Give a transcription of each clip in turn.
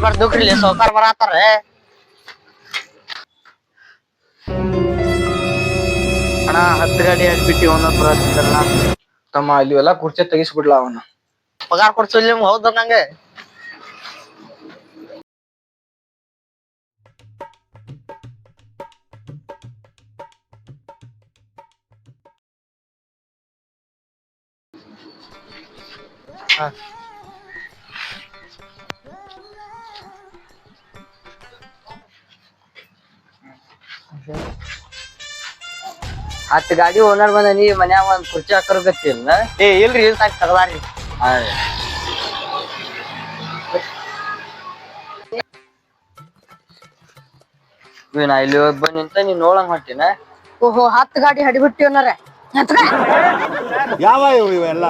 ಪಟ್ ದುಕ್ರಿ ಸೌಕಾರ ಬರತ್ತಾರ ಅಣ್ಣ 10 ಗಾಡಿ ಅಡ್ಬಿಟ್ಟಿ ಅವನ ಬರತ್ತಿದ್ರಲ್ಲ ತಮ್ಮ ಅಲ್ಲಿ ಎಲ್ಲ ಕುರ್ಚಿ ತೆಗಿಸ್ಬಿಡ್ಲ ಅವನ ಪಗಾರ ಕೊಡ್ಸಿಲ್ಲ ನಿಮ್ಗೆ ಹೌದ ನಂಗೆ ಹತ್ತು ಗಾಡಿ ಓನರ್ ಬಂದ ನೀ ಮನ್ಯಾಗ ಒಂದ್ ಕುರ್ಚಿ ಹಾಕರ್ಗತ್ತಿಲ್ಲ ಏ ಇಲ್ರಿ ಸಾಕ್ ತಗದಾರಿ ನಾ ಇಲ್ಲಿ ಬಂದ್ ನಿಂತ ನೀನ್ ನೋಡಂಗ್ ಹೊಂಟಿನ ಓಹೋ 10 ಗಾಡಿ ಹಡಿಬಿಟ್ಟಿ ಅನ್ನರ ಯಾವ ಇವೆಲ್ಲ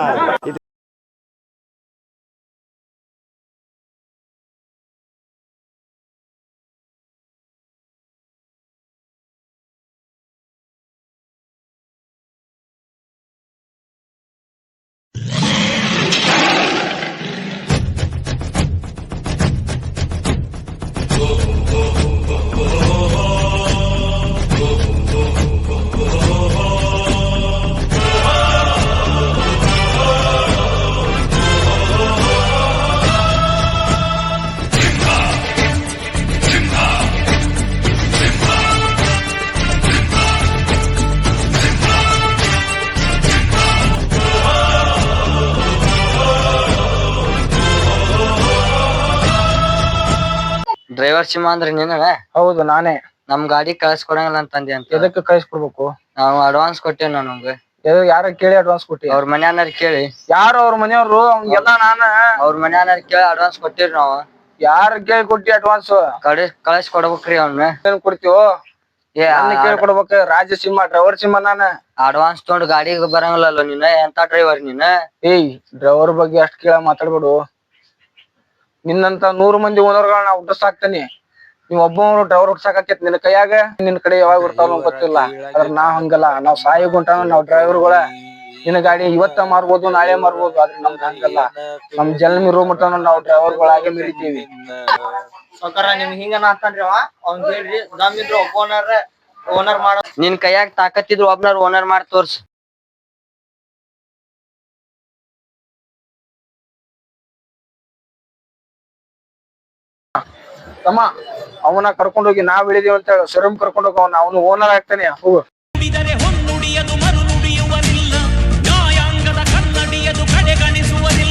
ಡ್ರೈವರ್ ಸಿಂಹ ಅಂದ್ರೆ ನೀನ ಹೌದು ನಾನೇ ನಮ್ ಗಾಡಿ ಕಳ್ಸ್ಕೊಡಂಗಿಲ್ಲ ಅಂತಂದಿ ಅಂತ ಎದಕ್ಕೆ ಕಳಿಸ್ಕೊಡ್ಬೇಕು ನಾವು ಅಡ್ವಾನ್ಸ್ ಕೊಟ್ಟೇವ್ ನಮ್ಗೆ ಯಾರ ಕೇಳಿ ಅಡ್ವಾನ್ಸ್ ಕೊಟ್ಟಿ ಅವ್ರ ಮನ್ಯಾನಾರ ಕೇಳಿ ಯಾರು ಅವ್ರ ಮನೆಯವ್ರು ಎಲ್ಲ ನಾನ ಅವ್ರ ಮನ್ಯಾನಾರ ಕೇಳಿ ಅಡ್ವಾನ್ಸ್ ಕೊಟ್ಟಿರಿ ನಾವ್ ಯಾರ ಕೇಳಿ ಕೊಟ್ಟಿ ಅಡ್ವಾನ್ಸ್ ಕಳ್ಸಿ ಕೊಡ್ಬೇಕ್ರಿ ಅವ್ನ ಏನ್ ಕೊಡ್ತೀವೋ ಏ ಕೇಳಿ ಕೊಡ್ಬೇಕ ರಾಜ ಸಿಂಹ ಡ್ರೈವರ್ ಸಿಂಹ ನಾನ ಅಡ್ವಾನ್ಸ್ ತೊಗೊಂಡ್ ಗಾಡಿಗೆ ಬರಂಗಿಲ್ಲಲ್ಲ ನೀನ ಎಂತ ಡ್ರೈವರ್ ನೀನ ಏಯ್ ಡ್ರೈವರ್ ಬಗ್ಗೆ ಅಷ್ಟ್ ಕೇಳ ಮಾತಾಡ್ಬೇಡು ನಿನ್ನಂತ 100 ಮಂದಿ ಓನರ್ಗಳನ್ನ ಹುಟ್ಟಸಾಕ್ತೇನಿ ನೀವ್ ಒಬ್ಬರು ಡ್ರೈವರ್ ಹುಟ್ಸಾಕತ್ ನಿನ್ ಕೈಯಾಗ ನಿನ್ ಕಡೆ ಯಾವಾಗ ಬರ್ತಾವ ಗೊತ್ತಿಲ್ಲ ಅದ್ರ ನಾವ್ ಹಂಗಲ್ಲ ನಾವ್ ಸಾಯಿ ಗುಂಟಾನ ನಾವ್ ಡ್ರೈವರ್ಗಳ ನಿನ್ನ ಗಾಡಿ ಇವತ್ತ ಮಾರ್ಬೋದು ನಾಳೆ ಮಾರ್ಬೋದು ಆದ್ರೆ ನಮ್ದು ಹಂಗಲ್ಲ ನಮ್ ಜನ್ಮ ಇರೋ ಮಟ್ಟ ನಾವ್ ಡ್ರೈವರ್ಗಳಾಗೆ ಮೆರಿತೀವಿ ಸೌಕರ ನಿಮ್ ಹಿಂಗ ಅಂತನ್ರಿ ಅವ್ನ್ ಹೇಳ್ರಿ ದಮ್ಮಿದ್ರು ಒಬ್ಬ ಓನರ್ ಮಾಡ ನಿನ್ ಕೈಯಾಗ ತಾಕತ್ತಿದ್ರು ಒಬ್ನಾರ ಓನರ್ ಮಾಡಿ ತೋರ್ಸ್ ತಮ್ಮ ಅವನ ಕರ್ಕೊಂಡೋಗಿ ನಾವ್ ಇಳಿದೀವಿ ಅಂತ ಹೇಳಿ ಶರಮ್ ಕರ್ಕೊಂಡೋಗ ಅವನು ಓನರ್ ಆಗ್ತಾನೆ ಹೋಗು ಹೊನ್ನುಡಿಯದು ಮರು ನುಡಿಯುವರಿಲ್ಲ ನ್ಯಾಯಾಂಗದ ಕನ್ನಡಿಯದು ಕಡೆಗಣಿಸುವರಿಲ್ಲ